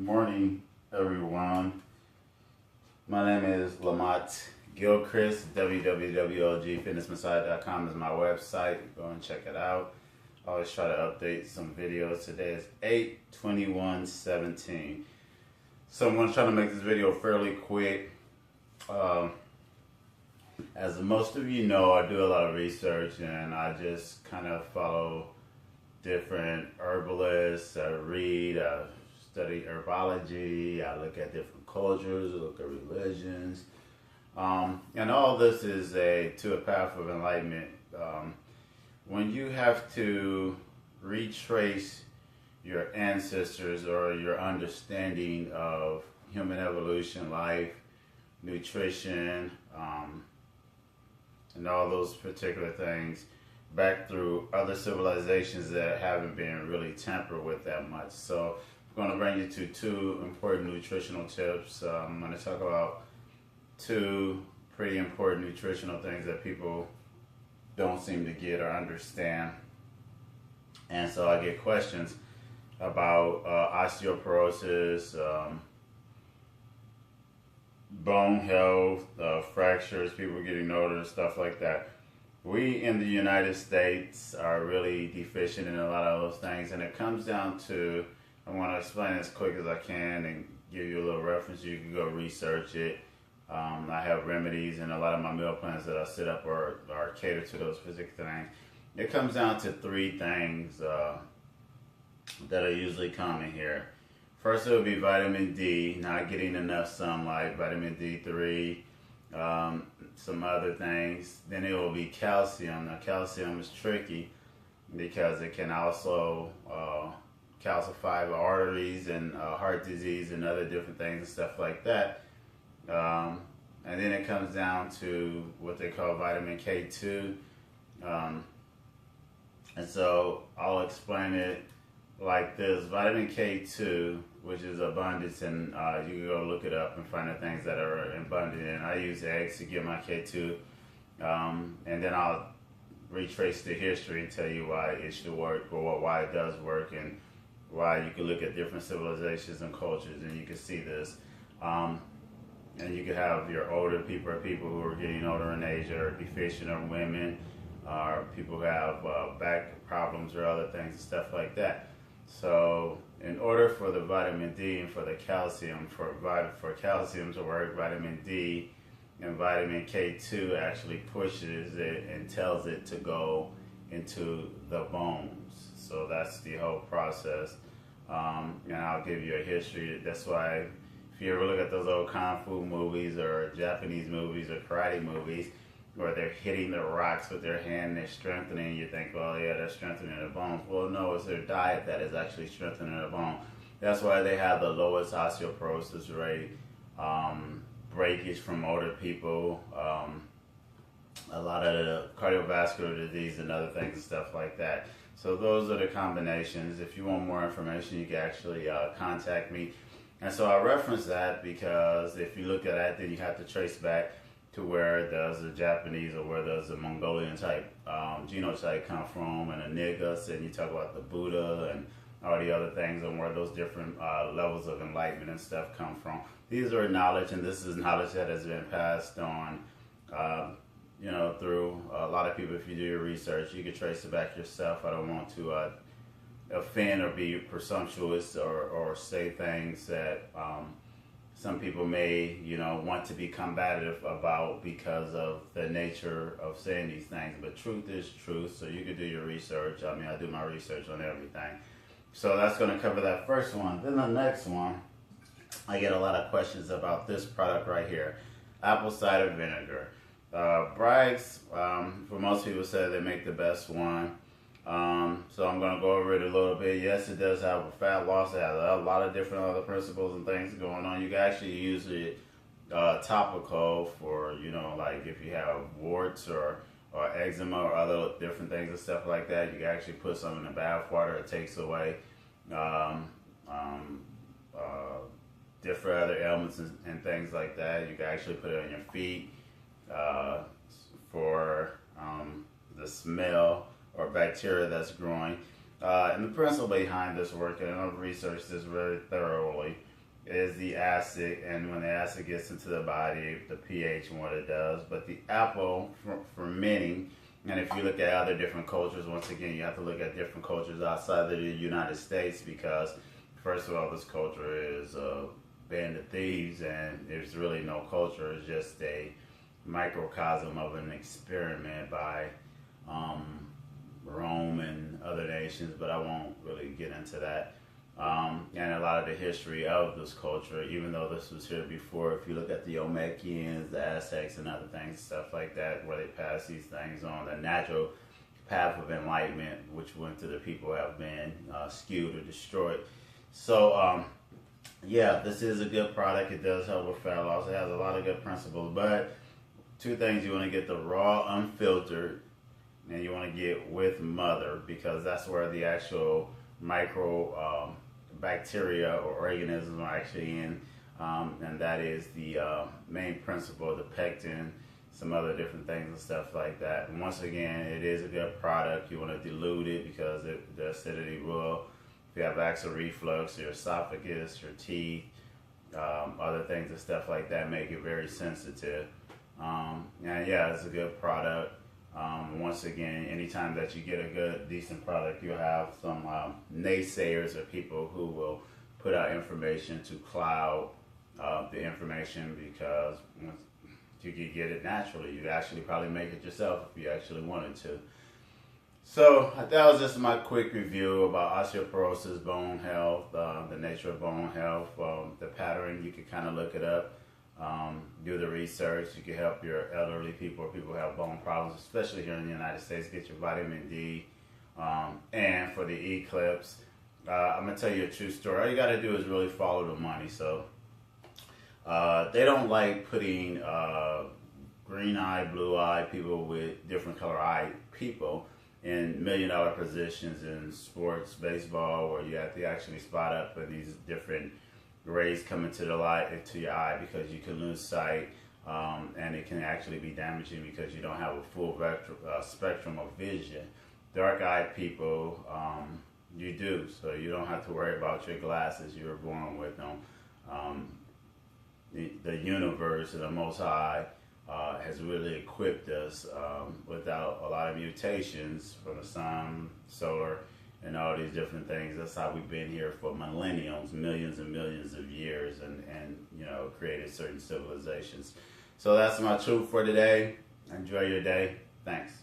Good morning, everyone. My name is Lamont Gilchrist. www.L.G.Fitness-Messiah.com is my website. Go and check it out. I always try to update some videos. Today is 8/21/17. So I'm going to try to make this video fairly quick. As most of you know, I do a lot of research and I just kind of follow different herbalists. I read, I study herbology, I look at different cultures, I look at religions. And all this is to a path of enlightenment. When you have to retrace your ancestors or your understanding of human evolution, life, nutrition, and all those particular things back through other civilizations that haven't been really tampered with that much. So I'm going to bring you to two important nutritional tips. I'm going to talk about two pretty important nutritional things that people don't seem to get or understand. And so I get questions about osteoporosis, bone health, fractures, people getting older, stuff like that. We in the United States are really deficient in a lot of those things, and it comes down to, I want to explain as quick as I can and give you a little reference. You can go research it. I have remedies, and a lot of my meal plans that I set up are catered to those physical things. It comes down to three things that are usually common here. First, it would be vitamin D, not getting enough sunlight, vitamin D3, some other things. Then it will be calcium. Now, calcium is tricky because it can also calcify the arteries and heart disease and other different things and stuff like that. And then it comes down to what they call vitamin K2. And so I'll explain it like this. Vitamin K2, which is abundance, and you can go look it up and find the things that are abundant. And I use eggs to get my K2, and then I'll retrace the history and tell you why it should work, or why it does work, and why you can look at different civilizations and cultures and you can see this. And you can have your older people, or people who are getting older in age, or deficient, or women, or people who have back problems or other things and stuff like that. So in order for the vitamin D and for the calcium, for calcium to work, vitamin D and vitamin K2 actually pushes it and tells it to go into the bones. So that's the whole process. And I'll give you a history. That's why if you ever look at those old Kung Fu movies or Japanese movies or karate movies, where they're hitting the rocks with their hand and they're strengthening, you think, well, yeah, they're strengthening the bones. Well, no, it's their diet that is actually strengthening the bone. That's why they have the lowest osteoporosis rate, breakage from older people, a lot of the cardiovascular disease and other things and stuff like that. So those are the combinations. If you want more information, you can actually contact me. And so I reference that because if you look at that, then you have to trace back to where does the Japanese or where does the Mongolian type genotype come from, and the niggas, and you talk about the Buddha and all the other things, and where those different levels of enlightenment and stuff come from. These are knowledge, and this is knowledge that has been passed on, through a lot of people. If you do your research, you can trace it back yourself. I don't want to offend or be presumptuous or say things that some people may, want to be combative about because of the nature of saying these things. But truth is truth, so you can do your research. I mean, I do my research on everything. So that's going to cover that first one. Then the next one, I get a lot of questions about this product right here, apple cider vinegar. Bragg's, for most people, say they make the best one. So I'm going to go over it a little bit. Yes, it does have a fat loss. It has a lot of different other principles and things going on. You can actually use it topical for, like if you have warts or eczema or other different things and stuff like that. You can actually put some in the bath water. It takes away different other ailments and things like that. You can actually put it on your feet for the smell or bacteria that's growing. And the principle behind this work, and I've researched this very thoroughly, is the acid, and when the acid gets into the body, the pH and what it does. But the apple fermenting, and if you look at other different cultures, once again, you have to look at different cultures outside of the United States, because first of all, this culture is a band of thieves, and there's really no culture. It's just a microcosm of an experiment by Rome and other nations, but I won't really get into that. And a lot of the history of this culture, even though this was here before, if you look at the Olmecans, the Aztecs, and other things, stuff like that, where they passed these things on, the natural path of enlightenment, which went to the people, have been skewed or destroyed. So, yeah, this is a good product. It does help with fat loss. It has a lot of good principles, but two things: you want to get the raw, unfiltered, and you want to get with mother, because that's where the actual micro bacteria or organisms are actually in, and that is the main principle, the pectin, some other different things and stuff like that. And once again, it is a good product. You want to dilute it, because the acidity will, if you have acid reflux, your esophagus, your teeth, other things and stuff like that, make it very sensitive. And yeah, it's a good product. Once again, anytime that you get a good, decent product, you'll have some naysayers or people who will put out information to cloud the information, because you could get it naturally. You'd actually probably make it yourself if you actually wanted to. So that was just my quick review about osteoporosis, bone health, the nature of bone health, the pattern. You could kind of look it up. Do the research. You can help your elderly people or people who have bone problems, especially here in the United States. Get your vitamin D. And for the eclipse, I'm going to tell you a true story. All you got to do is really follow the money. So they don't like putting green eye, blue eye people with different color eye people in $1 million positions in sports, baseball, where you have to actually spot up for these different rays coming to the light into your eye, because you can lose sight, and it can actually be damaging because you don't have a full spectrum of vision. Dark-eyed people, you do, so you don't have to worry about your glasses. You were born with them. The universe and the Most High has really equipped us without a lot of mutations from the sun, solar, and all these different things. That's how we've been here for millenniums, millions and millions of years, and you know, created certain civilizations. So that's my truth for today. Enjoy your day. Thanks.